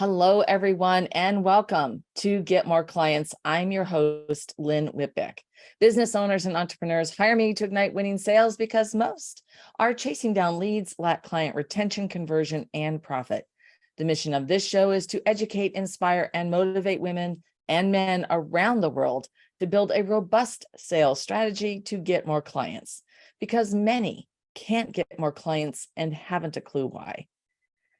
Hello, everyone, and welcome to Get More Clients. I'm your host, Lynn Whitbeck. Business owners and entrepreneurs hire me to ignite winning sales because most are chasing down leads, lack client retention, conversion, and profit. The mission of this show is to educate, inspire, and motivate women and men around the world to build a robust sales strategy to get more clients, because many can't get more clients and haven't a clue why.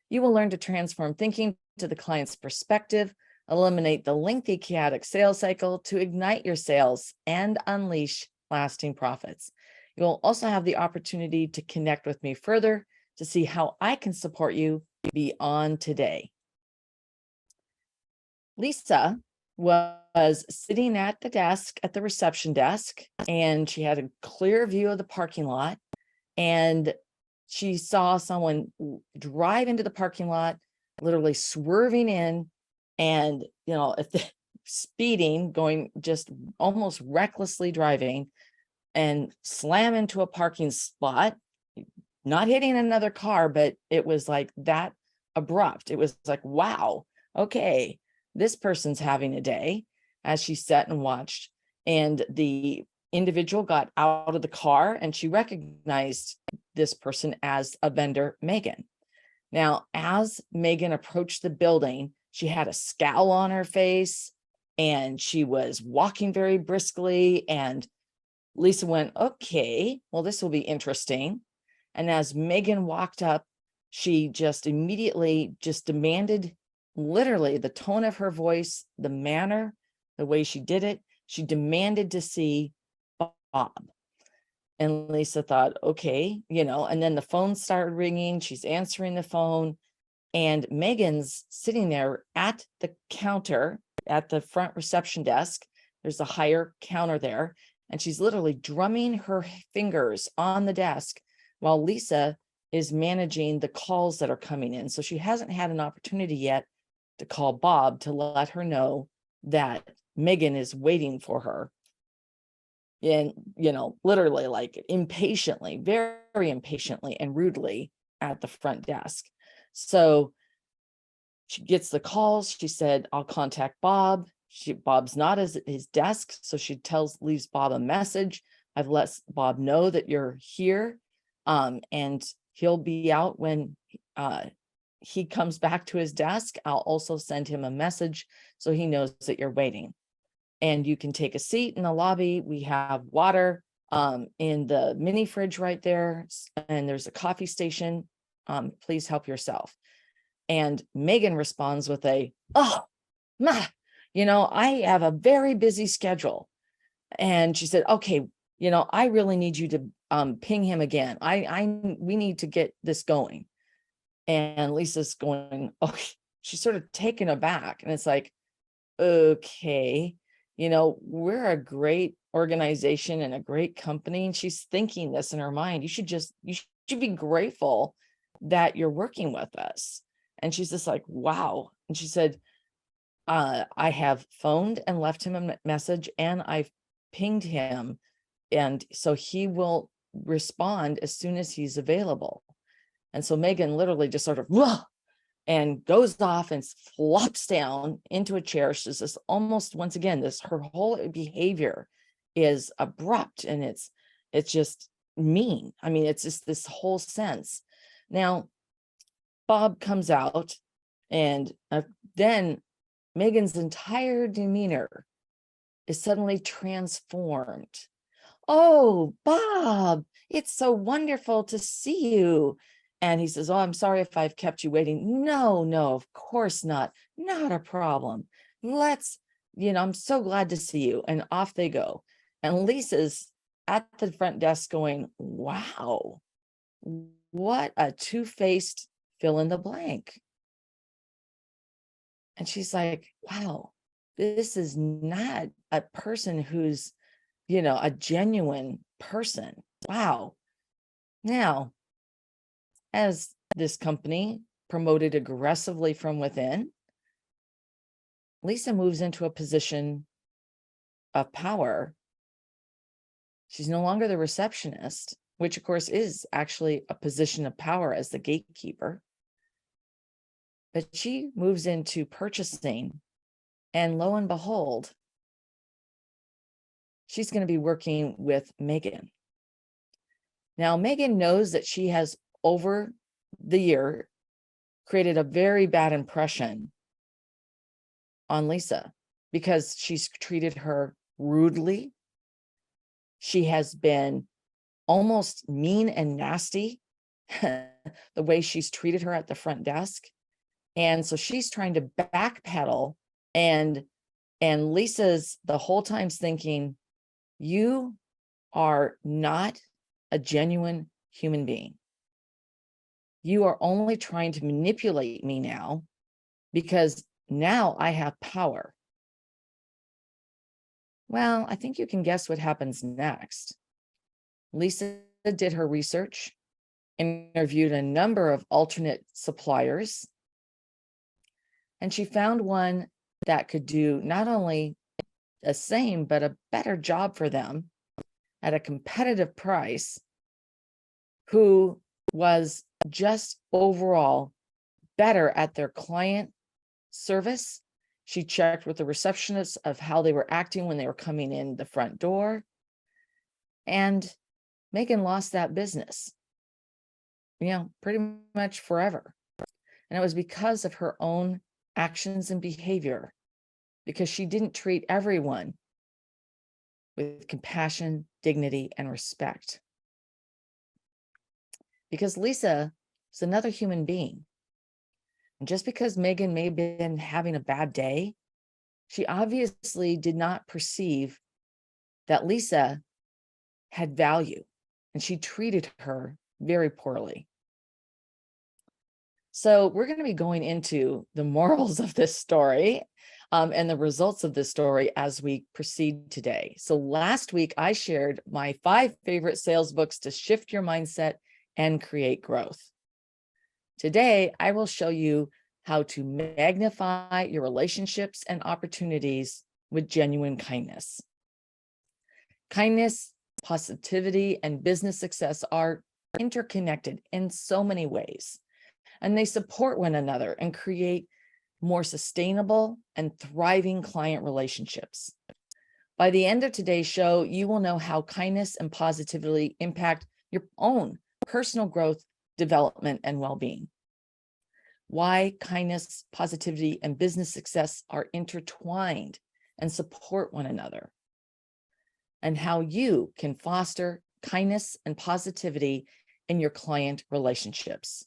You will learn to transform thinking to the client's perspective, eliminate the lengthy, chaotic sales cycle to ignite your sales and unleash lasting profits. You'll also have the opportunity to connect with me further to see how I can support you beyond today. Lisa was sitting at the desk at the reception desk, and she had a clear view of the parking lot, and she saw someone drive into the parking lot, literally swerving in and, speeding, going just almost recklessly driving, and slam into a parking spot, not hitting another car, but it was like that abrupt. It was like, wow, okay, this person's having a day, as she sat and watched. And the individual got out of the car and she recognized this person as a vendor, Megan. Now, as Megan approached the building, she had a scowl on her face and she was walking very briskly. And Lisa went, okay, well, this will be interesting. And as Megan walked up, she just immediately just demanded, literally the tone of her voice, the manner, the way she did it, she demanded to see Bob. And Lisa thought, okay, and then the phone started ringing. She's answering the phone, and Megan's sitting there at the counter at the front reception desk. There's a higher counter there, and she's literally drumming her fingers on the desk while Lisa is managing the calls that are coming in. So she hasn't had an opportunity yet to call Bob to let her know that Megan is waiting for her. And, literally like impatiently, very impatiently and rudely at the front desk. So she gets the calls. She said, I'll contact Bob. Bob's not at his desk. So she leaves Bob a message. I've let Bob know that you're here. And he'll be out when he comes back to his desk. I'll also send him a message so he knows that you're waiting. And you can take a seat in the lobby. We have water in the mini fridge right there. And there's a coffee station. Please help yourself. And Megan responds with I have a very busy schedule. And she said, okay, I really need you to ping him again. We need to get this going. And Lisa's going, okay, she's sort of taken aback. And it's like, okay, we're a great organization and a great company. And she's thinking this in her mind. You should be grateful that you're working with us. And she's just like, wow. And she said, I have phoned and left him a message, and I've pinged him. And so he will respond as soon as he's available. And so Megan literally just sort of, whoa, and goes off and flops down into a chair. She's just almost, once again, her whole behavior is abrupt, and it's just mean. I mean, it's just this whole sense. Now, Bob comes out, and then Megan's entire demeanor is suddenly transformed. Oh, Bob, it's so wonderful to see you. And he says, oh, I'm sorry if I've kept you waiting. No, of course not. Not a problem. I'm so glad to see you. And off they go. And Lisa's at the front desk going, wow, what a two-faced fill in the blank. And she's like, wow, this is not a person who's, a genuine person. Wow. Now, as this company promoted aggressively from within, Lisa moves into a position of power. She's no longer the receptionist, which of course is actually a position of power as the gatekeeper. But she moves into purchasing, and lo and behold, she's going to be working with Megan. Now, Megan knows that she has, over the year, created a very bad impression on Lisa because she's treated her rudely. She has been almost mean and nasty the way she's treated her at the front desk. And so she's trying to backpedal, and Lisa's the whole time's thinking, you are not a genuine human being. You are only trying to manipulate me now because now I have power. Well, I think you can guess what happens next. Lisa did her research, interviewed a number of alternate suppliers, and she found one that could do not only the same, but a better job for them at a competitive price, who was just overall better at their client service. She checked with the receptionists of how they were acting when they were coming in the front door. And Megan lost that business, pretty much forever. And it was because of her own actions and behavior, because she didn't treat everyone with compassion, dignity, and respect. Because Lisa is another human being. And just because Megan may have been having a bad day, she obviously did not perceive that Lisa had value, and she treated her very poorly. So we're going to be going into the morals of this story and the results of this story as we proceed today. So last week, I shared my 5 favorite sales books to shift your mindset and create growth. Today, I will show you how to magnify your relationships and opportunities with genuine kindness. Kindness, positivity, and business success are interconnected in so many ways, and they support one another and create more sustainable and thriving client relationships. By the end of today's show, you will know how kindness and positivity impact your own personal growth, development, and well-being. Why kindness, positivity, and business success are intertwined and support one another. And how you can foster kindness and positivity in your client relationships.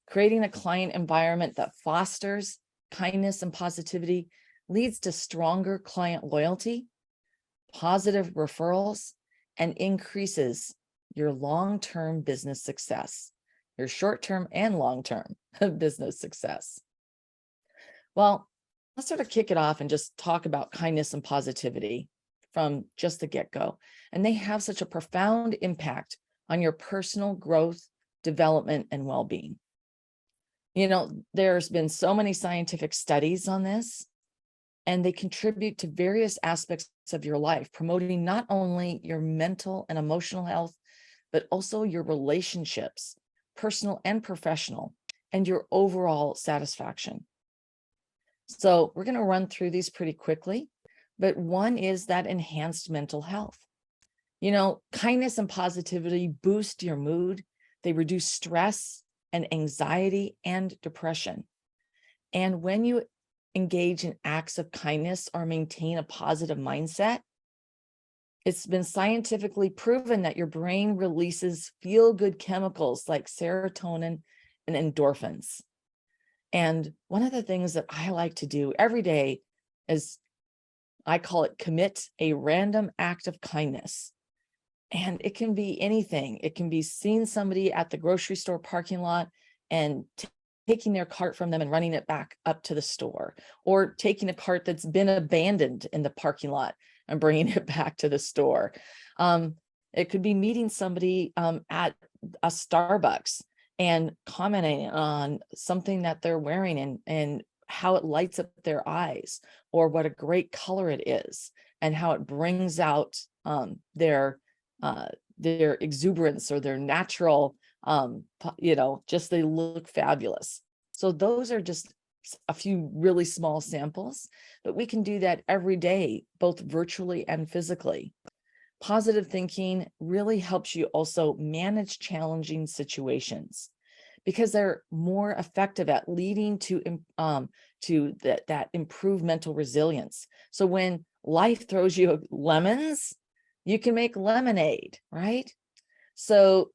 Creating a client environment that fosters kindness and positivity leads to stronger client loyalty, positive referrals, and increases your long-term business success, your short-term and long-term business success. Well, let's sort of kick it off and just talk about kindness and positivity from just the get-go. And they have such a profound impact on your personal growth, development, and well-being. There's been so many scientific studies on this, and they contribute to various aspects of your life, promoting not only your mental and emotional health, but also your relationships, personal and professional, and your overall satisfaction. So we're going to run through these pretty quickly, but one is that enhanced mental health. Kindness and positivity boost your mood. They reduce stress and anxiety and depression. And when you engage in acts of kindness or maintain a positive mindset, it's been scientifically proven that your brain releases feel-good chemicals like serotonin and endorphins. And one of the things that I like to do every day is, I call it, commit a random act of kindness. And it can be anything. It can be seeing somebody at the grocery store parking lot and taking their cart from them and running it back up to the store, or taking a cart that's been abandoned in the parking lot and bringing it back to the store. It could be meeting somebody at a Starbucks and commenting on something that they're wearing and how it lights up their eyes, or what a great color it is, and how it brings out their exuberance or their natural, just they look fabulous. So those are just a few really small samples, but we can do that every day, both virtually and physically. Positive thinking really helps you also manage challenging situations because they're more effective at leading to that improved mental resilience. So when life throws you lemons, you can make lemonade, right? So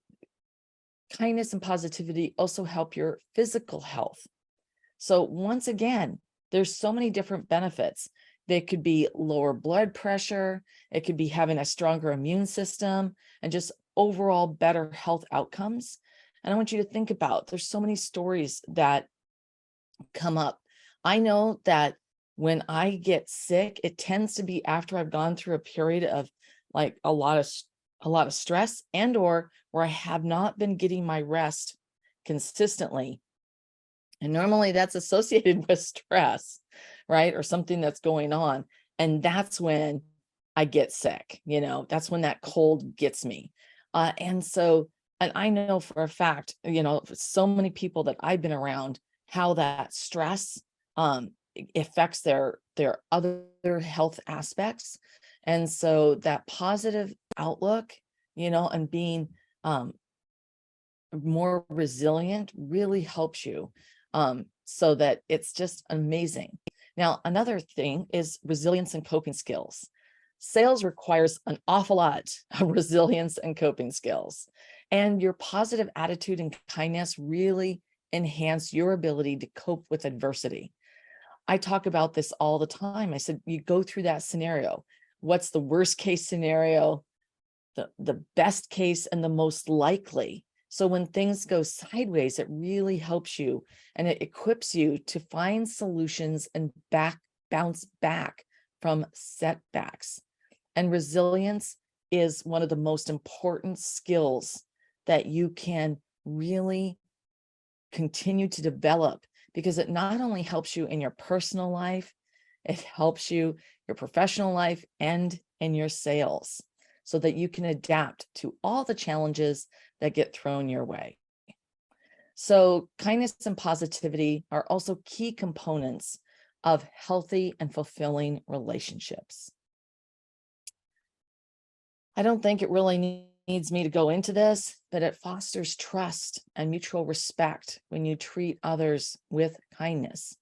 kindness and positivity also help your physical health. So once again, there's so many different benefits. They could be lower blood pressure, it could be having a stronger immune system, and just overall better health outcomes. And I want you to think about, there's so many stories that come up. I know that when I get sick, it tends to be after I've gone through a period of like a lot of stress, and or where I have not been getting my rest consistently. And normally that's associated with stress, right? Or something that's going on. And that's when I get sick, that's when that cold gets me. And I know for a fact, so many people that I've been around, how that stress affects their other health aspects. And so that positive outlook, and being more resilient really helps you, so that it's just amazing. Now, another thing is resilience and coping skills. Sales requires an awful lot of resilience and coping skills, and your positive attitude and kindness really enhance your ability to cope with adversity. I talk about this all the time. I said, you go through that scenario. What's the worst case scenario, the best case, and the most likely? So when things go sideways, it really helps you, and it equips you to find solutions and bounce back from setbacks. And resilience is one of the most important skills that you can really continue to develop, because it not only helps you in your personal life, it helps you your professional life and in your sales, so that you can adapt to all the challenges that get thrown your way. So kindness and positivity are also key components of healthy and fulfilling relationships. I don't think it really needs me to go into this, but it fosters trust and mutual respect when you treat others with kindness.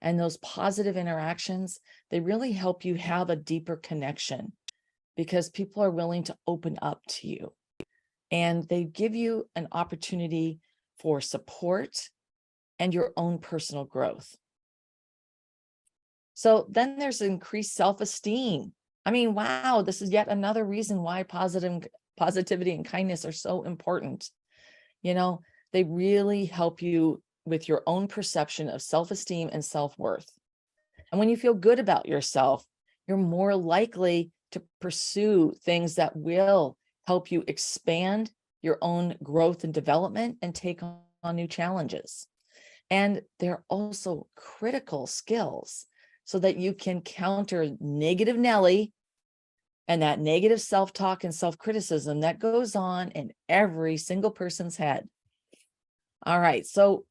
And those positive interactions, they really help you have a deeper connection, because people are willing to open up to you, and they give you an opportunity for support and your own personal growth. So then there's increased self-esteem. I mean, wow, this is yet another reason why positivity and kindness are so important. They really help you with your own perception of self-esteem and self-worth. And when you feel good about yourself, you're more likely to pursue things that will help you expand your own growth and development and take on new challenges. And they're also critical skills so that you can counter negative Nelly and that negative self-talk and self-criticism that goes on in every single person's head. All right, so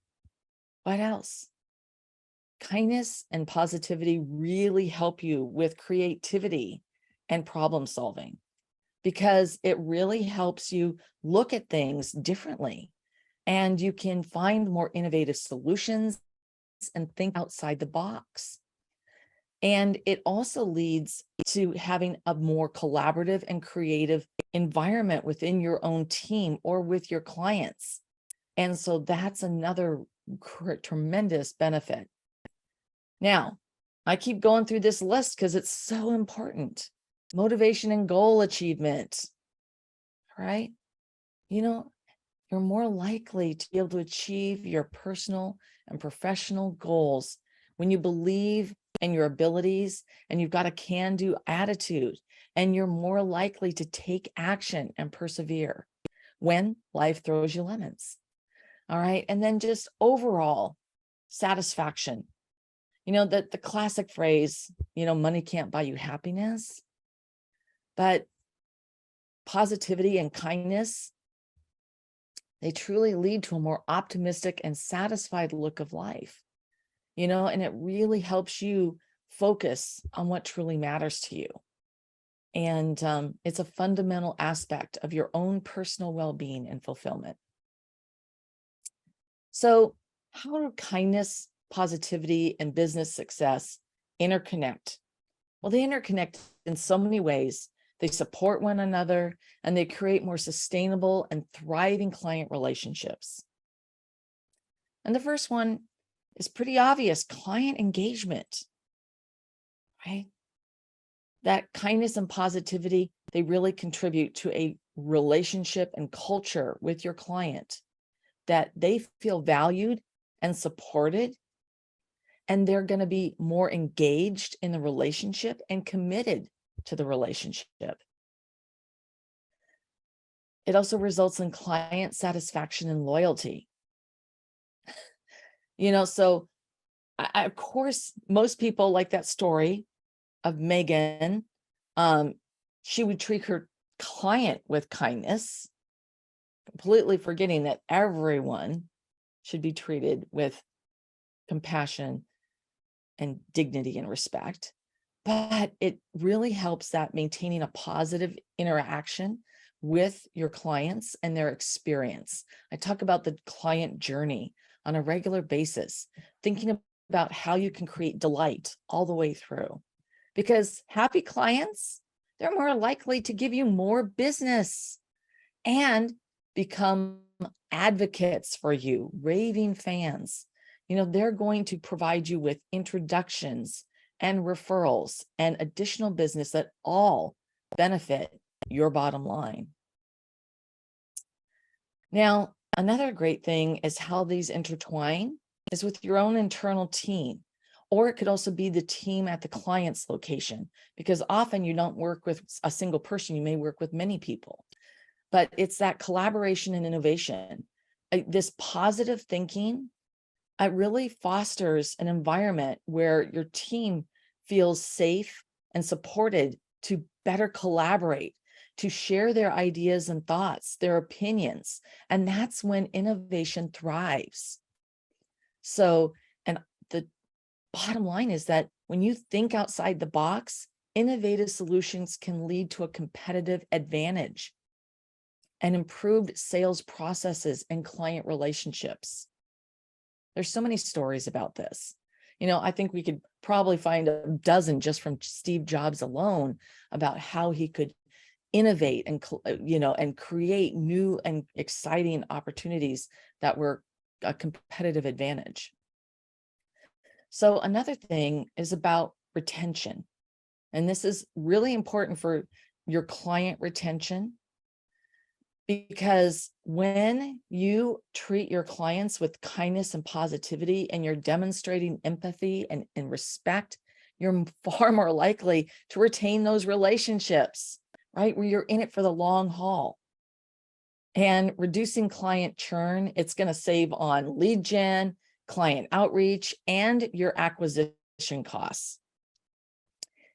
what else? Kindness and positivity really help you with creativity and problem solving, because it really helps you look at things differently, and you can find more innovative solutions and think outside the box. And it also leads to having a more collaborative and creative environment within your own team or with your clients. And so that's another tremendous benefit. Now, I keep going through this list because it's so important. Motivation and goal achievement, right? You're more likely to be able to achieve your personal and professional goals when you believe in your abilities and you've got a can-do attitude, and you're more likely to take action and persevere when life throws you lemons. All right. And then just overall satisfaction. That the classic phrase, money can't buy you happiness, but positivity and kindness they truly lead to a more optimistic and satisfied look of life, and it really helps you focus on what truly matters to you. And it's a fundamental aspect of your own personal well-being and fulfillment. So how do kindness, positivity, and business success interconnect? Well, they interconnect in so many ways. They support one another, and they create more sustainable and thriving client relationships. And the first one is pretty obvious: client engagement, right? That kindness and positivity, they really contribute to a relationship and culture with your client that they feel valued and supported, and they're going to be more engaged in the relationship and committed to the relationship. It also results in client satisfaction and loyalty. So of course, most people like that story of Megan. She would treat her client with kindness, completely forgetting that everyone should be treated with compassion and dignity and respect. But it really helps that maintaining a positive interaction with your clients and their experience. I talk about the client journey on a regular basis, thinking about how you can create delight all the way through. Because happy clients, they're more likely to give you more business and become advocates for you, raving fans. They're going to provide you with introductions and referrals and additional business that all benefit your bottom line. Now, another great thing is how these intertwine is with your own internal team, or it could also be the team at the client's location, because often you don't work with a single person, you may work with many people. But it's that collaboration and innovation. This positive thinking, it really fosters an environment where your team feels safe and supported to better collaborate, to share their ideas and thoughts, their opinions. And that's when innovation thrives. So, and the bottom line is that when you think outside the box, innovative solutions can lead to a competitive advantage and improved sales processes and client relationships. There's so many stories about this. I think we could probably find a dozen just from Steve Jobs alone about how he could innovate and create new and exciting opportunities that were a competitive advantage. So another thing is about retention. And this is really important for your client retention, because when you treat your clients with kindness and positivity, and you're demonstrating empathy and respect, you're far more likely to retain those relationships, right? Where you're in it for the long haul. And reducing client churn, it's going to save on lead gen, client outreach, and your acquisition costs.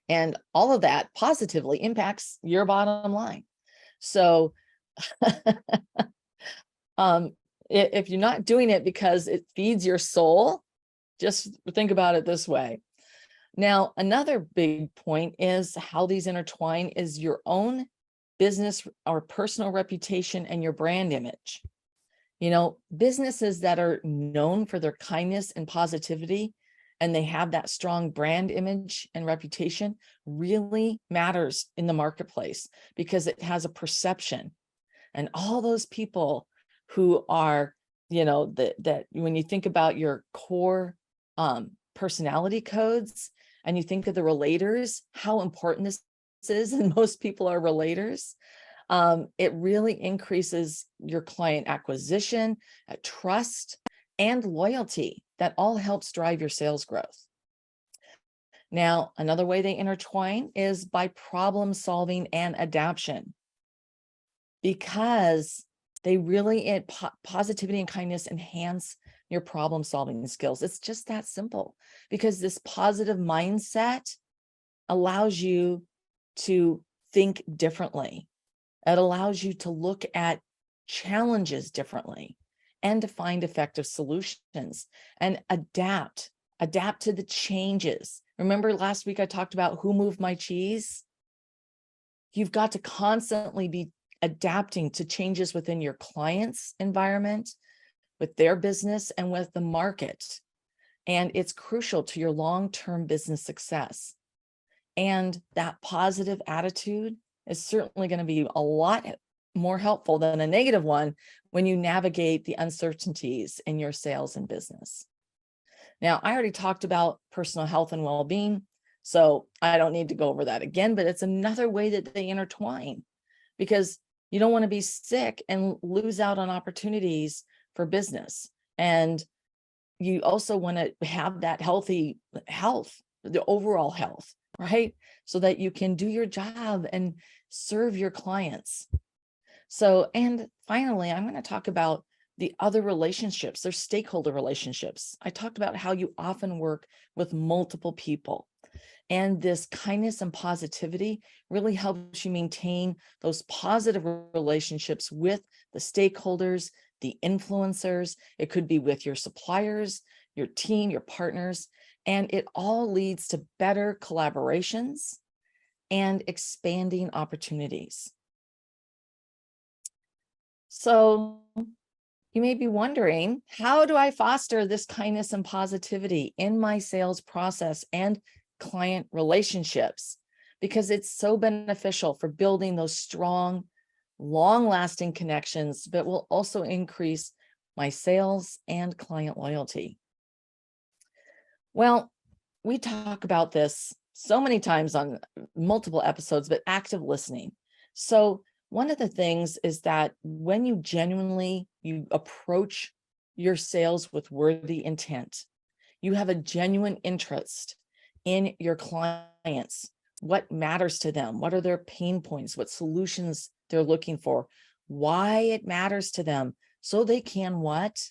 And all of that positively impacts your bottom line. So if you're not doing it because it feeds your soul, just think about it this way. Now, another big point is how these intertwine is your own business or personal reputation and your brand image. Businesses that are known for their kindness and positivity, and they have that strong brand image and reputation, really matters in the marketplace, because it has a perception. And all those people who are, that when you think about your core personality codes, and you think of the relators, how important this is, and most people are relators, it really increases your client acquisition, trust, and loyalty. That all helps drive your sales growth. Now, another way they intertwine is by problem solving and adaptation, because they really, positivity and kindness enhance your problem solving skills. It's just that simple, because this positive mindset allows you to think differently. It allows you to look at challenges differently, and to find effective solutions and adapt to the changes. Remember last week I talked about who moved my cheese? You've got to constantly be adapting to changes within your client's environment, with their business, and with the market. And it's crucial to your long-term business success. And that positive attitude is certainly going to be a lot more helpful than a negative one when you navigate the uncertainties in your sales and business. Now, I already talked about personal health and well-being, so I don't need to go over that again, but it's another way that they intertwine, because you don't want to be sick and lose out on opportunities for business. And you also want to have that healthy health, the overall health, right? So that you can do your job and serve your clients. So, and finally, I'm going to talk about the other relationships, their stakeholder relationships. I talked about how you often work with multiple people, and this kindness and positivity really helps you maintain those positive relationships with the stakeholders, the influencers. It could be with your suppliers, your team, your partners, and it all leads to better collaborations and expanding opportunities. So you may be wondering, how do I foster this kindness and positivity in my sales process and client relationships? Because it's so beneficial for building those strong, long-lasting connections, but will also increase my sales and client loyalty. Well, we talk about this so many times on multiple episodes, but active listening. So one of the things is that when you genuinely, you approach your sales with worthy intent, you have a genuine interest in your clients, what matters to them, what are their pain points, what solutions they're looking for, why it matters to them, so they can what?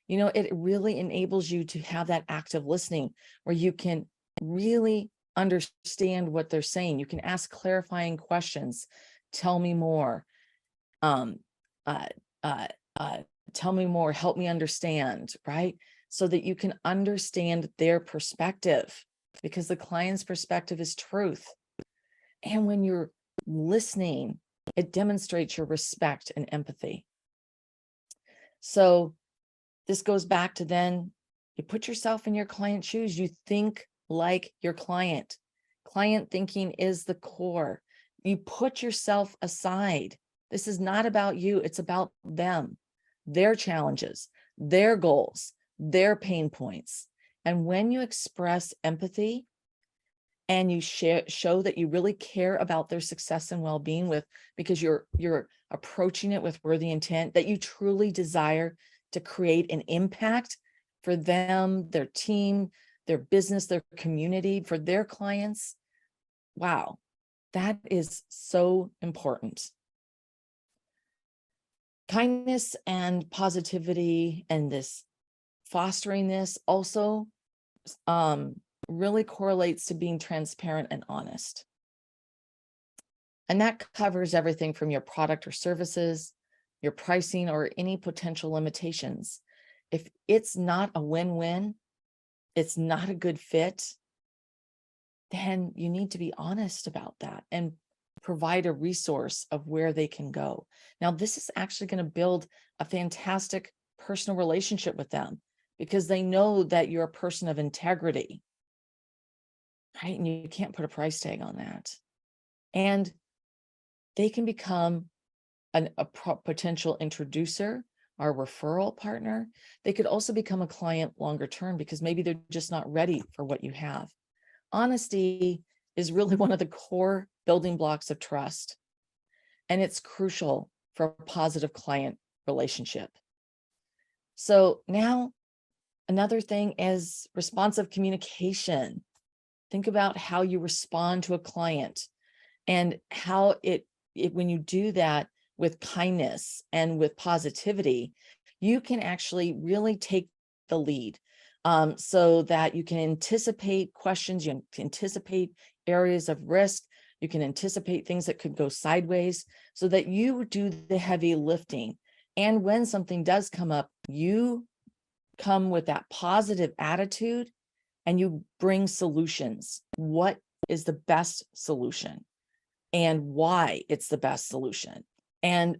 You know, it really enables you to have that active listening where you can really understand what they're saying. You can ask clarifying questions. Tell me more. Tell me more. Help me understand, right? So that you can understand their perspective, because the client's perspective is truth. And when you're listening, it demonstrates your respect and empathy. So this goes back to then you put yourself in your client's shoes. You think like your client. Client thinking is the core. You put yourself aside. This is not about you. It's about them, their challenges, their goals, their pain points. And when you express empathy and you show that you really care about their success and well-being, because you're approaching it with worthy intent, that you truly desire to create an impact for them, their team, their business, their community, for their clients. Wow, that is so important. Kindness and positivity and this fostering this also really correlates to being transparent and honest. And that covers everything from your product or services, your pricing, or any potential limitations. If it's not a win-win, it's not a good fit, then you need to be honest about that and provide a resource of where they can go. Now, this is actually going to build a fantastic personal relationship with them, because they know that you're a person of integrity, right? And you can't put a price tag on that. And they can become a potential introducer or referral partner. They could also become a client longer term, because maybe they're just not ready for what you have. Honesty is really one of the core building blocks of trust, and it's crucial for a positive client relationship. So now another thing is responsive communication. Think about how you respond to a client and how when you do that with kindness and with positivity, you can actually really take the lead, so that you can anticipate questions, you can anticipate areas of risk, you can anticipate things that could go sideways, so that you do the heavy lifting And when something does come up, you come with that positive attitude and you bring solutions. What is the best solution and why it's the best solution? And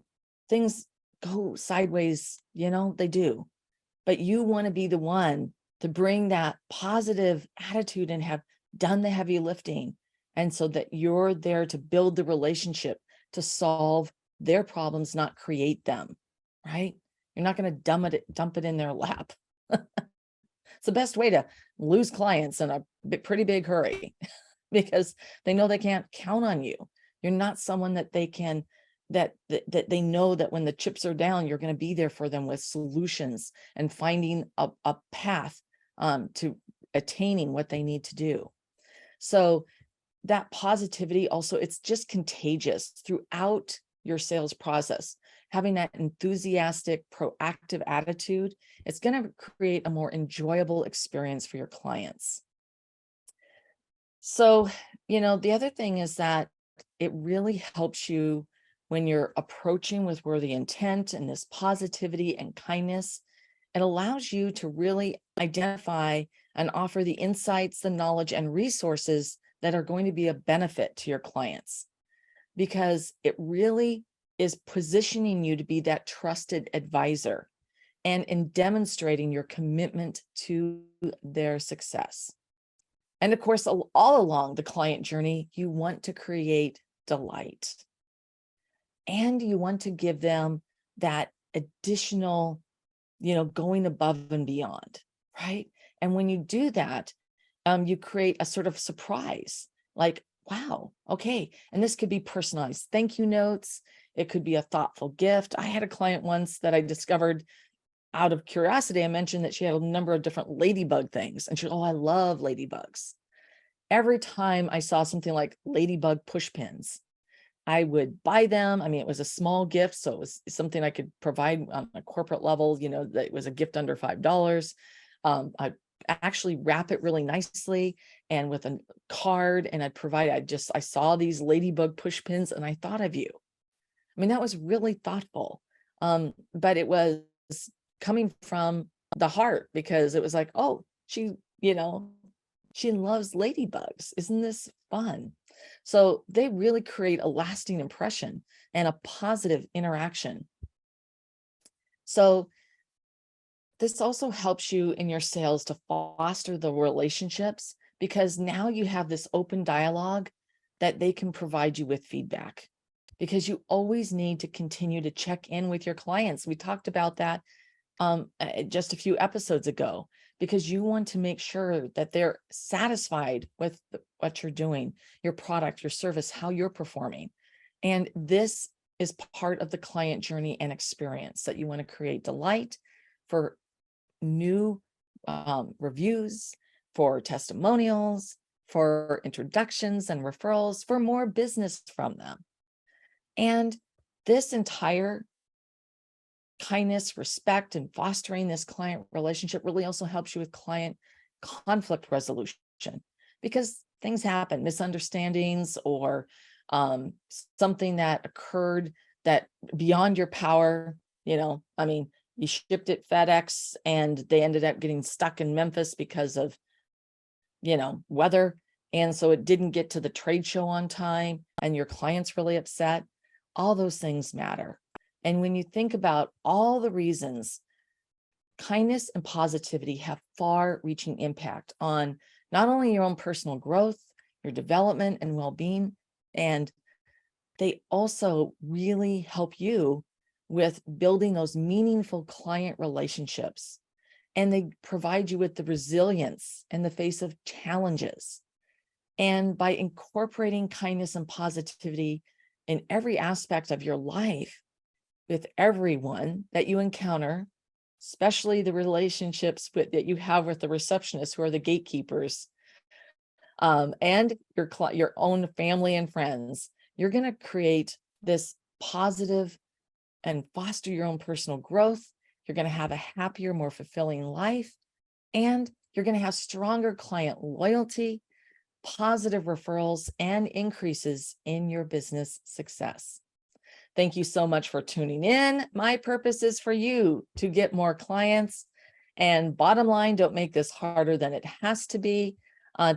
things go sideways, they do. But you want to be the one to bring that positive attitude and have done the heavy lifting. And so that you're there to build the relationship, to solve their problems, not create them, right? You're not going to dump it in their lap. It's the best way to lose clients in a pretty big hurry because they know they can't count on you. You're not someone that they can, that they know that when the chips are down, you're going to be there for them with solutions and finding a path to attaining what they need to do. So that positivity also, it's just contagious throughout your sales process. Having that enthusiastic, proactive attitude, it's going to create a more enjoyable experience for your clients. So, the other thing is that it really helps you when you're approaching with worthy intent and this positivity and kindness. It allows you to really identify and offer the insights, the knowledge, and resources that are going to be a benefit to your clients, because it really is positioning you to be that trusted advisor and in demonstrating your commitment to their success. And of course, all along the client journey, you want to create delight. And you want to give them that additional, going above and beyond, right? And when you do that, you create a sort of surprise, like, wow, okay. And this could be personalized thank you notes. It could be a thoughtful gift. I had a client once that I discovered out of curiosity. I mentioned that she had a number of different ladybug things. And she goes, oh, I love ladybugs. Every time I saw something like ladybug push pins, I would buy them. I mean, it was a small gift, so it was something I could provide on a corporate level, that it was a gift under $5. I'd actually wrap it really nicely and with a card, and I saw these ladybug push pins and I thought of you. I mean, that was really thoughtful. But it was coming from the heart, because it was like, oh, she loves ladybugs. Isn't this fun? So they really create a lasting impression and a positive interaction. So this also helps you in your sales to foster the relationships, because now you have this open dialogue that they can provide you with feedback, because you always need to continue to check in with your clients. We talked about that just a few episodes ago, because you want to make sure that they're satisfied with what you're doing, your product, your service, how you're performing. And this is part of the client journey and experience, that you want to create delight for new reviews, for testimonials, for introductions and referrals, for more business from them. And this entire kindness, respect, and fostering this client relationship really also helps you with client conflict resolution, because things happen, misunderstandings, or something that occurred that beyond your power. I mean, you shipped it FedEx and they ended up getting stuck in Memphis because of, weather. And so it didn't get to the trade show on time and your client's really upset. All those things matter. And when you think about all the reasons, kindness and positivity have far-reaching impact on not only your own personal growth, your development and well-being, and they also really help you with building those meaningful client relationships. And they provide you with the resilience in the face of challenges. And by incorporating kindness and positivity in every aspect of your life, with everyone that you encounter, especially the relationships that you have with the receptionists, who are the gatekeepers, and your own family and friends, you're going to create this positive and foster your own personal growth. You're going to have a happier, more fulfilling life, and you're going to have stronger client loyalty, positive referrals, and increases in your business success. Thank you so much for tuning in. My purpose is for you to get more clients. And bottom line, don't make this harder than it has to be.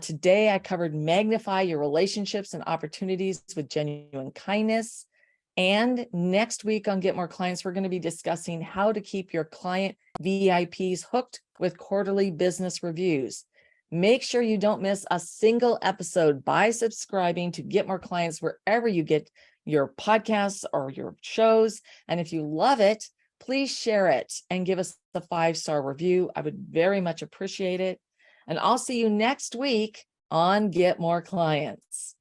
Today, I covered magnify your relationships and opportunities with genuine kindness. And next week on Get More Clients, we're going to be discussing how to keep your client VIPs hooked with quarterly business reviews. Make sure you don't miss a single episode by subscribing to Get More Clients wherever you get your podcasts or your shows. And if you love it, please share it and give us a 5-star review. I would very much appreciate it. And I'll see you next week on Get More Clients.